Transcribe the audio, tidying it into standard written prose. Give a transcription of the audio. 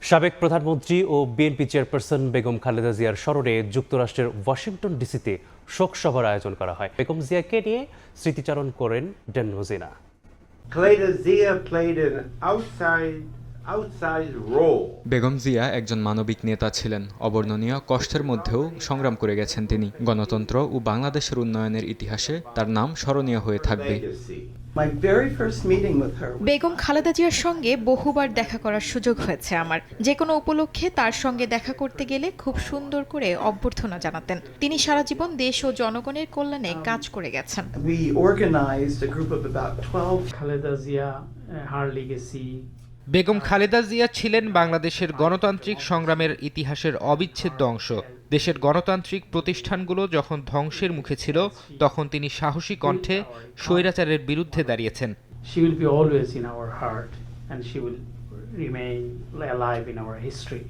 সাবেক প্রধানমন্ত্রী ও BNP chairperson Begum Khaleda জিয়ার স্মরণে যুক্তরাষ্ট্রের ওয়াশিংটন ডিসিতে শোক সভার আয়োজন করা হয়। বেগম জিয়াকে নিয়ে স্মৃতিচারণ করেন ড্যান রোজিনা। Khaleda Zia played an outsized role. Begum Zia একজন মানবিক নেতা ছিলেন। অবর্ণনীয় কষ্টের মধ্যেও সংগ্রাম করে গেছেন তিনি। গণতন্ত্র ও বাংলাদেশের উন্নয়নের ইতিহাসে তার নাম স্মরণীয় হয়ে থাকবে। বেগম খালেদা জিয়ার সঙ্গে বহুবার দেখা করার সুযোগ হয়েছে আমার। যে কোনো উপলক্ষে তার সঙ্গে দেখা করতে গেলে খুব সুন্দর করে অভ্যর্থনা জানাতেন। তিনি সারা জীবন দেশ ও জনগণের কল্যাণে কাজ করে গেছেন। খালেদা জিয়া, হার লিগেসি। বেগম খালেদা জিয়া ছিলেন বাংলাদেশের গণতান্ত্রিক সংগ্রামের ইতিহাসের অবিচ্ছেদ্য অংশ। দেশের গণতান্ত্রিক প্রতিষ্ঠানগুলো যখন ধ্বংসের মুখে ছিল, তখন তিনি সাহসী কণ্ঠে স্বৈরাচারের বিরুদ্ধে দাঁড়িয়েছেন। She will be always in our heart and she will remain alive in our history.